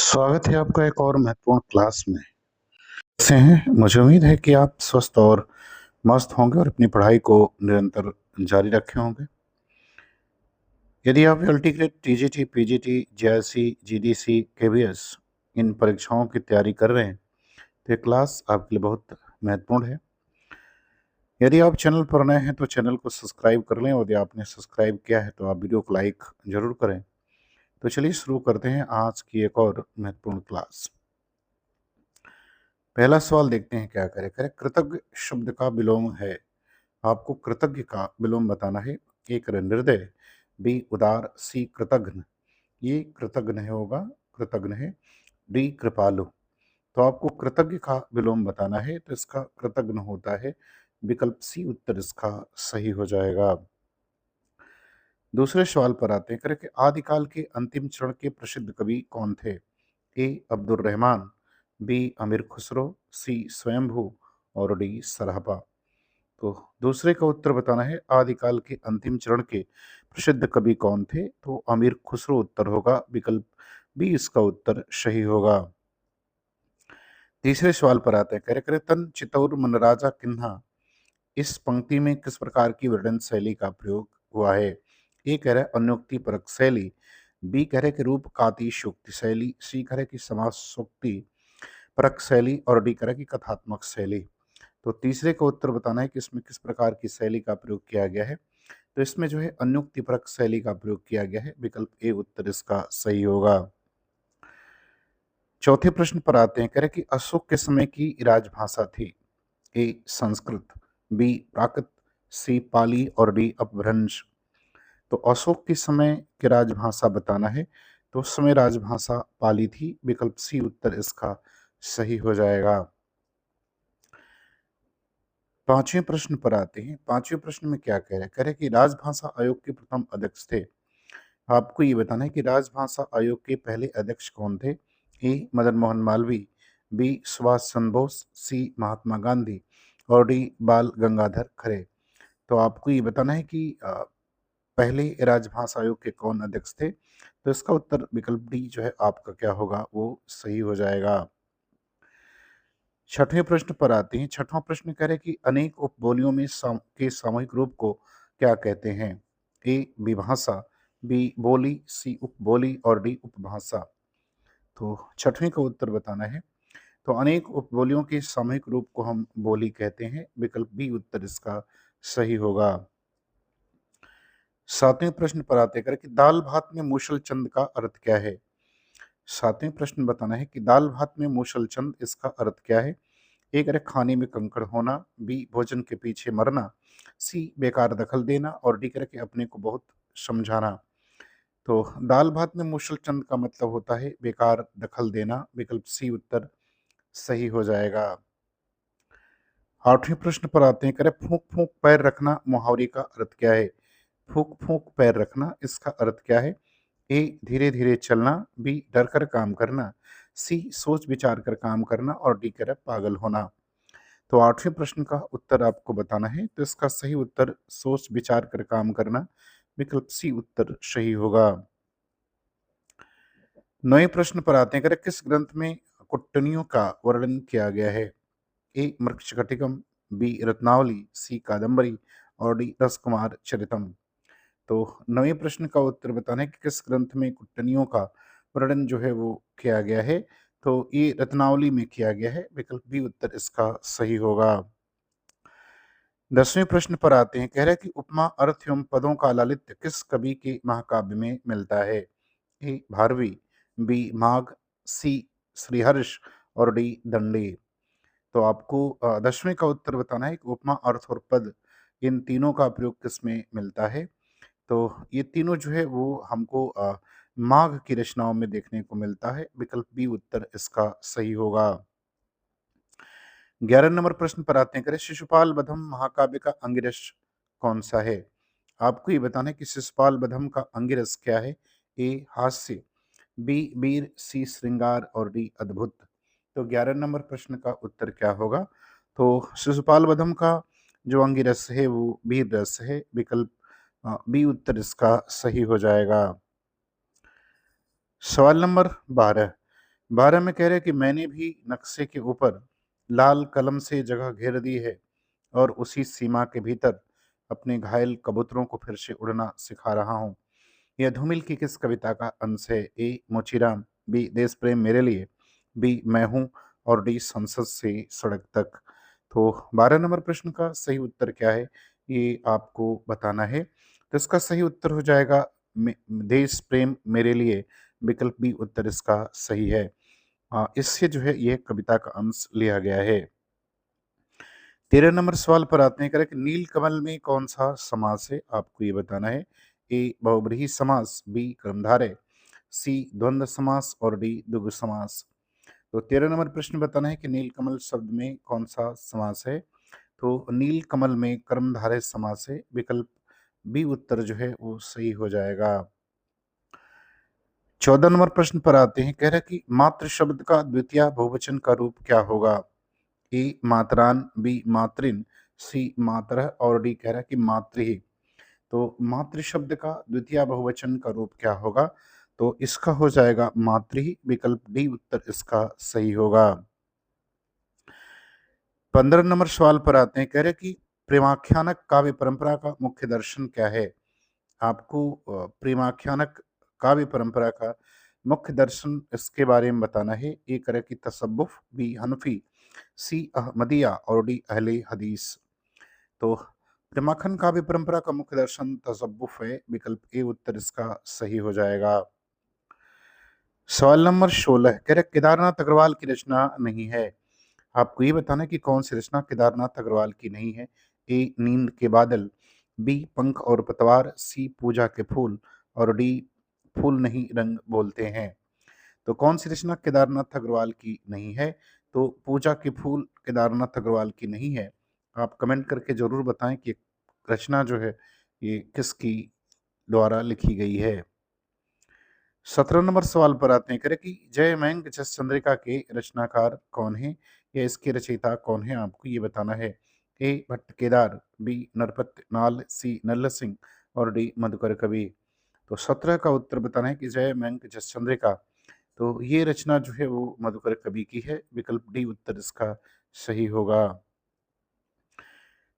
स्वागत है आपका एक और महत्वपूर्ण क्लास में। कैसे हैं? मुझे उम्मीद है कि आप स्वस्थ और मस्त होंगे और अपनी पढ़ाई को निरंतर जारी रखे होंगे। यदि आप LT grade, TGT, PGT, JRC, GDC, KVS इन परीक्षाओं की तैयारी कर रहे हैं तो ये क्लास आपके लिए बहुत महत्वपूर्ण है। यदि आप चैनल पर नए हैं तो चैनल को सब्सक्राइब कर लें और यदि आपने सब्सक्राइब किया है तो आप वीडियो को लाइक जरूर करें। तो चलिए शुरू करते हैं आज की एक और महत्वपूर्ण क्लास। पहला सवाल देखते हैं क्या करें। करें कृतज्ञ शब्द का विलोम है। आपको कृतज्ञ का विलोम बताना है। ए करें निर्दय, बी उदार, सी कृतघ्न। ये कृतघ्न है होगा, कृतघ्न है। डी कृपालु। तो आपको कृतज्ञ का विलोम बताना है तो इसका कृतघ्न होता है। विकल्प सी उत्तर इसका सही हो जाएगा। दूसरे सवाल पर आते हैं। करें कि आदिकाल के अंतिम चरण के प्रसिद्ध कवि कौन थे। ए अब्दुल रहमान, बी अमीर खुसरो, सी स्वयंभू और डी सराहपा। तो दूसरे का उत्तर बताना है। आदिकाल के अंतिम चरण के प्रसिद्ध कवि कौन थे। तो अमीर खुसरो उत्तर होगा। विकल्प बी इसका उत्तर सही होगा। तीसरे सवाल पर आते हैं। कह रहे करे तन चितौर मनराजा किन्हा इस पंक्ति में किस प्रकार की वर्णन शैली का प्रयोग हुआ है। ए कह रहा है अन्योक्ति परक शैली, बी कह रहे कि रूप कातिशोक्ति शैली, सी कह रहे कि समासोक्ति परक शैली और डी कह रहे कि कथात्मक शैली। तो तीसरे का उत्तर बताना है कि इसमें किस प्रकार की शैली का प्रयोग किया गया है। तो इसमें जो है अन्योक्तिपरक शैली का प्रयोग किया गया है। विकल्प ए उत्तर इसका सही होगा। चौथे प्रश्न पर आते हैं। कह रहे कि अशोक के समय की राजभाषा थी। ए संस्कृत, बी प्राकृत, सी पाली और डी अपभ्रंश। तो अशोक के समय की राजभाषा बताना है तो उस समय राजभाषा पाली थी। विकल्प सी उत्तर इसका सही हो जाएगा। पांचवें प्रश्न पर आते हैं। पांचवें प्रश्न में क्या कह रहे हैं। कह रहे कि राजभाषा आयोग के प्रथम अध्यक्ष थे। आपको ये बताना है कि राजभाषा आयोग के पहले अध्यक्ष कौन थे। ए मदन मोहन मालवीय, बी सुभाष चंद्र बोस, सी महात्मा गांधी और डी बाल गंगाधर खरे। तो आपको ये बताना है कि पहले राजभाषा आयोग के कौन अध्यक्ष थे। तो इसका उत्तर विकल्प डी जो है आपका क्या होगा वो सही हो जाएगा। छठवें प्रश्न पर आते हैं। छठवां प्रश्न कह रहे हैं कि अनेक उपबोलियों में के सामूहिक रूप को क्या कहते हैं। ए विभाषा, बी बोली, सी उपबोली और डी उपभाषा। तो छठवें का उत्तर बताना है। तो अनेक उपबोलियों के सामूहिक रूप को हम बोली कहते हैं। विकल्प बी उत्तर इसका सही होगा। सातवें प्रश्न पर आते हैं कि दाल भात में मूसल चंद का अर्थ क्या है। सातवें प्रश्न बताना है कि दाल भात में मूसल चंद इसका अर्थ क्या है। एक है खाने में कंकड़ होना, बी भोजन के पीछे मरना, सी बेकार दखल देना और डी करके अपने को बहुत समझाना। तो दाल भात में मूसल चंद का मतलब होता है बेकार दखल देना। विकल्प सी उत्तर सही हो जाएगा। आठवें प्रश्न पर आते हैं। करे फूंक फूंक पैर रखना मुहावरे का अर्थ क्या है। फूंक फूंक पैर रखना इसका अर्थ क्या है। ए धीरे धीरे चलना, बी डर कर काम करना, सी सोच विचार कर काम करना और डी कर पागल होना। तो आठवें प्रश्न का उत्तर आपको बताना है तो इसका सही उत्तर सोच विचार कर काम करना। विकल्प सी उत्तर सही होगा। नए प्रश्न पर आते हैं। करें किस ग्रंथ में कुट्टनियों का वर्णन किया गया है। ए मृक्षकटिकम, बी रत्नावली, सी कादम्बरी और डी रसकुमार चरितम। तो नवे प्रश्न का उत्तर बताना है कि किस ग्रंथ में कुट्टनियों का वर्णन जो है वो किया गया है। तो ये रत्नावली में किया गया है। विकल्प बी उत्तर इसका सही होगा। 10वें प्रश्न पर आते हैं। कह रहे हैं कि उपमा अर्थ एवं पदों का लालित्य किस कवि के महाकाव्य में मिलता है। ए भारवी, बी माघ, सी श्रीहर्ष और डी दंडी। तो आपको 10वें का उत्तर बताना है कि उपमा अर्थ और पद इन तीनों का प्रयोग किस में मिलता है। तो ये तीनों जो है वो हमको माघ की रचनाओं में देखने को मिलता है। विकल्प बी उत्तर इसका सही होगा। 11 नंबर प्रश्न पर आते हैं। करें शिशुपाल बधम महाकाव्य का अंगिरस कौन सा है। आपको ये बताना है कि शिशुपाल बधम का अंगिरस क्या है। ए हास्य, बी वीर, सी श्रृंगार और डी अद्भुत। तो 11 नंबर प्रश्न का उत्तर क्या होगा। तो शिशुपाल बधम का जो अंगिरस है वो वीर रस है। विकल्प बी उत्तर इसका सही हो जाएगा। सवाल नंबर 12। 12 में कह रहे हैं कि मैंने भी नक्शे के ऊपर लाल कलम से जगह घेर दी है और उसी सीमा के भीतर अपने घायल कबूतरों को फिर से उड़ना सिखा रहा हूँ। यह धूमिल की किस कविता का अंश है? ए मोचीराम, बी देश प्रेम मेरे लिए, बी मैं हूँ और डी संसद से सड़क तक। तो 12 नंबर प्रश्न का सही उत्तर क्या है ये आपको बताना है। तो इसका सही उत्तर हो जाएगा देश प्रेम मेरे लिए, विकल्प बी उत्तर इसका सही है। इससे जो है ये कविता का अंश लिया गया है। 13 नंबर सवाल पर आते हैं, करें कि नील कमल में कौन सा समास है? आपको ये बताना है। ए बहुब्रीहि समास, बी कर्मधारय, सी द्वंद्व समास और डी द्विगु समास। तो 13 नंबर प्रश्न बताना है कि नील कमल शब्द में कौन सा समास है? तो नील कमल में कर्मधारय समास है, विकल्प बी उत्तर जो है वो सही हो जाएगा। 14 नंबर प्रश्न पर आते हैं, कह रहा है कि मातृ शब्द का द्वितीय बहुवचन का रूप क्या होगा? ए मातरान, बी मातृन, सी मातरः और डी कह रहा है कि मातृ। तो मातृ शब्द का द्वितीय बहुवचन का रूप क्या होगा? तो इसका हो जाएगा मातृ, विकल्प डी उत्तर इसका सही होगा। 15 नंबर सवाल पर आते हैं, कह रहे कि प्रेमाख्यानक काव्य परंपरा का मुख्य दर्शन क्या है? आपको प्रेमाख्यानक काव्य परंपरा का मुख्य दर्शन इसके बारे में बताना है। ए करें कि तसव्वुफ, बी हनफी, सी अहमदिया और डी अहले हदीस। तो प्रेमाखंड काव्य परंपरा का मुख्य दर्शन तसव्वुफ है, विकल्प ए उत्तर इसका सही हो जाएगा। सवाल नंबर 16, कह रहे केदारनाथ अग्रवाल की रचना नहीं है। आपको ये बताना है कि कौन सी रचना केदारनाथ अग्रवाल की नहीं है। ए नींद के बादल, बी पंख और पतवार, सी पूजा के फूल और डी फूल नहीं रंग बोलते हैं। तो कौन सी रचना केदारनाथ अग्रवाल की नहीं है? तो पूजा के फूल केदारनाथ अग्रवाल की नहीं है। आप कमेंट करके जरूर बताएं कि रचना जो है ये किसकी द्वारा लिखी गई है। 17 नंबर सवाल पर आते हैं, करें कि जय मयंक जस चंद्रिका के रचनाकार कौन है या इसके रचयिता कौन है? आपको ये बताना है। ए भट्ट केदार, बी नरपत नाल, सी नल्ल सिंह और डी मधुकर कवि। तो 17 का उत्तर बताना है कि जय मयंक जस चंद्रिका, तो ये रचना जो है वो मधुकर कवि की है, विकल्प डी उत्तर इसका सही होगा।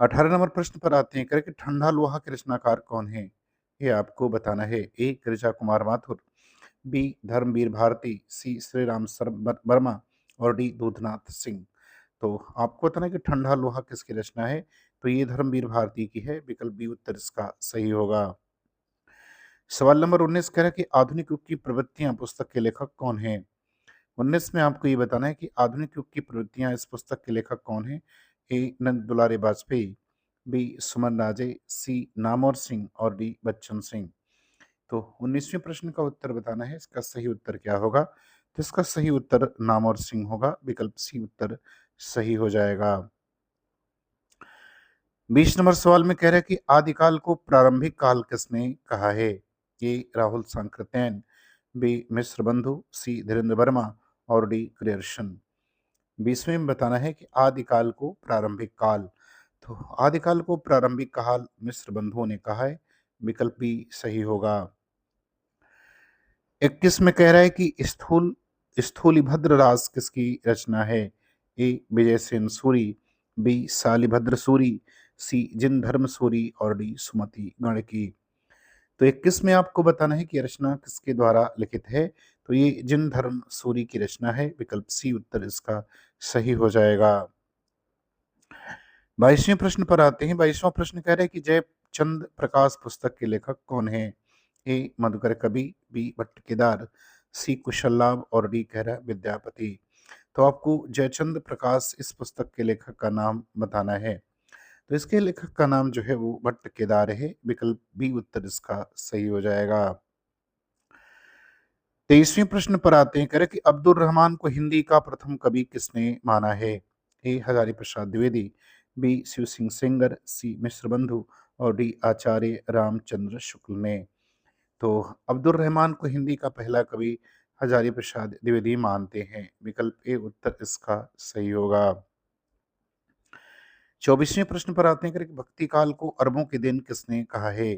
18 नंबर प्रश्न पर आते हैं, करें कि ठंडा लोहा के रचनाकार कौन है? ये आपको बताना है। ए गिरिजा कुमार माथुर, बी धर्मवीर भारती, सी श्री राम वर्मा और डी दूधनाथ सिंह। तो आपको बताना है कि ठंडा लोहा किसकी रचना है? तो ये धर्मवीर भारती की है, विकल्प बी उत्तर इसका सही होगा। सवाल नंबर 19 कह रहा है कि आधुनिक युग की प्रवृत्तियां पुस्तक के लेखक कौन है? 19 में आपको ये बताना है कि आधुनिक युग की प्रवृत्तियां इस पुस्तक के लेखक कौन है? ए नंद दुलारे वाजपेयी, बी सुमन राजे, सी नामवर सिंह और डी बच्चन सिंह। तो 19वें प्रश्न का उत्तर बताना है, इसका सही उत्तर क्या होगा? तो इसका सही उत्तर नामवर सिंह होगा, विकल्प सी उत्तर सही हो जाएगा। 20 नंबर सवाल में कह रहा है कि आदिकाल को प्रारंभिक काल किसने कहा है? ए राहुल सांकृत्यायन, बी मिश्र बंधु, सी धीरेन्द्र वर्मा और डी क्रियर्शन। 20वें में बताना है कि आदिकाल को प्रारंभिक काल, तो आदिकाल को प्रारंभिक काल मिश्र बंधुओं ने कहा है, विकल्प भी सही होगा। 21 में कह रहा है कि स्थूलिभद्र रास किसकी रचना है? ए विजय सेन सूरी, बी शालिभद्र सूरी, सी जिन धर्म सूरी और डी सुमति गण की। तो 21 में आपको बताना है कि रचना किसके द्वारा लिखित है? तो ये जिन धर्म सूरी की रचना है, विकल्प सी उत्तर इसका सही हो जाएगा। 22वें प्रश्न पर आते हैं। 22वां प्रश्न कह रहा है कि जयचंद प्रकाश पुस्तक के लेखक कौन है? ए मधुकर कवि, बी भट्ट केदार, सी कुशललाभ और डी कह रहा है विद्यापति। तो आपको जयचंद प्रकाश इस पुस्तक के लेखक का नाम बताना है। तो इसके लेखक का नाम जो है वो भट्ट केदार है, विकल्प बी उत्तर इसका सही हो जाएगा। 23वें प्रश्न पर आते हैं, कह रहे कि अब्दुल रहमान को हिंदी का प्रथम कवि किसने माना है? ए हजारी प्रसाद द्विवेदी, बी शिव सिंह सेंगर, सी मिश्र बंधु और डी आचार्य रामचंद्र शुक्ल ने। तो अब्दुल रहमान को हिंदी का पहला कवि हजारी प्रसाद द्विवेदी मानते हैं, विकल्प ए उत्तर इसका सही होगा। 24वें प्रश्न पर आते हैं, कि भक्ति काल को अरबों के दिन किसने कहा है?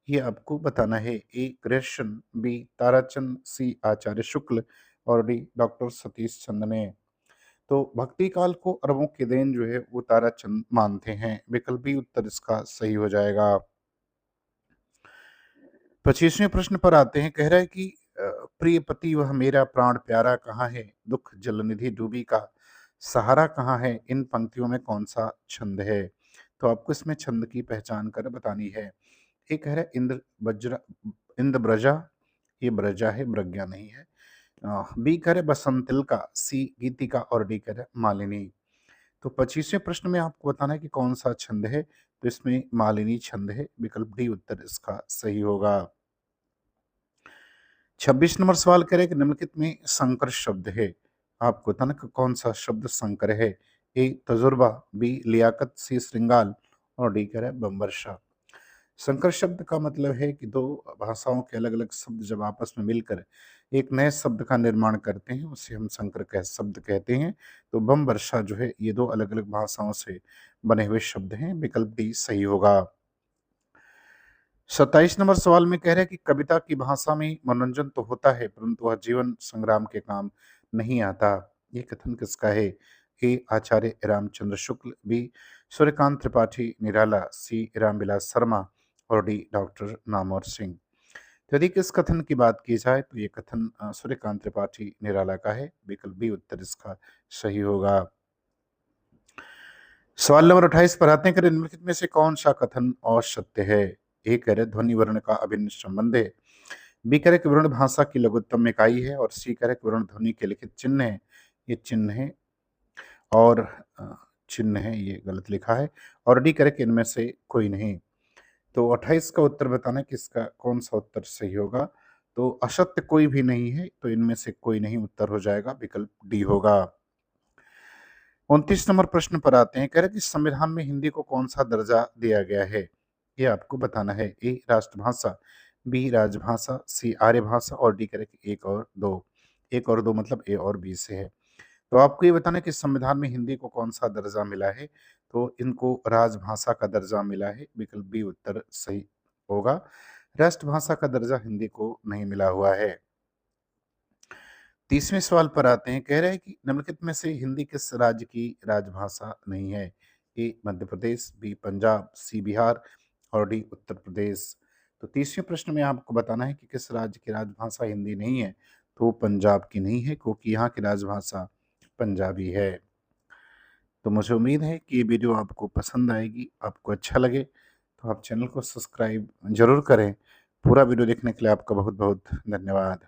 ये आपको बताना है। ए कृष्ण, बी ताराचंद, सी आचार्य शुक्ल और डी डॉक्टर सतीश चंद ने। तो भक्ति काल को अरबों की देन जो है वो ताराचंद मानते हैं। विकल्प बी उत्तर इसका सही हो जाएगा। 25वें प्रश्न पर आते हैं। कह रहा है कि प्रिय पति वह मेरा प्राण प्यारा कहाँ है, दुख जलनिधि डूबी का सहारा कहाँ है, इन पंक्तियों में कौन सा छंद है। तो आपको इसमें छंद की पहचान कर बतानी है। एक है इंद्र वज्र इंद्र ब्रजा, ये ब्रजा है, ब्रज्ञा नहीं है। बी करे बसंतिल का, सी गीतिका और डी करे मालिनी। तो 25वें प्रश्न में आपको बताना है कि कौन सा छंद है। तो इसमें मालिनी छंद है। विकल्प डी उत्तर इसका सही होगा। 26 नंबर सवाल करे कि निम्नलिखित में संकर शब्द है। आपको बताना कि कौन सा शब्द संकर है। ए तजुर्बा, बी लियाकत, सी श्रृंगाल और डी कह रहा है बम्बरशा। संकर शब्द का मतलब है कि दो भाषाओं के अलग अलग शब्द जब आपस में मिलकर एक नए शब्द का निर्माण करते हैं उसे हम संकर कह शब्द कहते हैं। तो बम वर्षा जो है ये दो अलग अलग भाषाओं से बने हुए शब्द हैं। विकल्प डी सही होगा। 27 नंबर सवाल में कह रहे हैं कि कविता की भाषा में मनोरंजन तो होता है परंतु वह जीवन संग्राम के काम नहीं आता। ये कथन किसका है। ए आचार्य रामचंद्र शुक्ल, बी सूर्यकांत त्रिपाठी निराला, सी रामविलास शर्मा और डी डॉक्टर नामवर सिंह। तो यदि किस कथन की बात की जाए तो ये कथन सूर्यकांत त्रिपाठी निराला का है। विकल्प बी उत्तर इसका सही होगा। सवाल नंबर 28 पर आते हैं कि निम्नलिखित में से कौन सा कथन असत्य है। ए कह रहे ध्वनि वर्ण का अभिन्न संबंध है, बी कह रहे कि वर्ण भाषा की लघुत्तम इकाई है और सी कह रहे कि वर्ण ध्वनि के लिखित चिन्ह है। ये चिन्ह है और चिन्ह है, ये गलत लिखा है। और डी कह रहे कि इनमें से कोई नहीं। तो 28 का उत्तर बताना कि इसका कौन सा उत्तर सही होगा। तो असत्य कोई भी नहीं है तो इनमें से कोई नहीं उत्तर हो जाएगा। विकल्प डी होगा। 29 नंबर प्रश्न पर आते हैं। कह रहे कि संविधान में हिंदी को कौन सा दर्जा दिया गया है। ये आपको बताना है। ए राष्ट्रभाषा, बी राजभाषा, सी आर्य भाषा और डी करे कि एक और दो। एक और दो मतलब ए और बी से है। तो आपको ये बताना है कि संविधान में हिंदी को कौन सा दर्जा मिला है। तो इनको राजभाषा का दर्जा मिला है। विकल्प बी उत्तर सही होगा। राष्ट्रभाषा का दर्जा हिंदी को नहीं मिला हुआ है। 30वें सवाल पर आते हैं। कह रहे हैं कि निम्नलिखित में से हिंदी किस राज्य की राजभाषा नहीं है। ए मध्य प्रदेश, बी पंजाब, सी बिहार और डी उत्तर प्रदेश। तो 30वें प्रश्न में आपको बताना है कि किस राज्य की राजभाषा हिंदी नहीं है। तो पंजाब की नहीं है क्योंकि यहाँ की राजभाषा पंजाबी है। तो मुझे उम्मीद है कि ये वीडियो आपको पसंद आएगी, आपको अच्छा लगे तो आप चैनल को सब्सक्राइब जरूर करें। पूरा वीडियो देखने के लिए आपका बहुत बहुत धन्यवाद।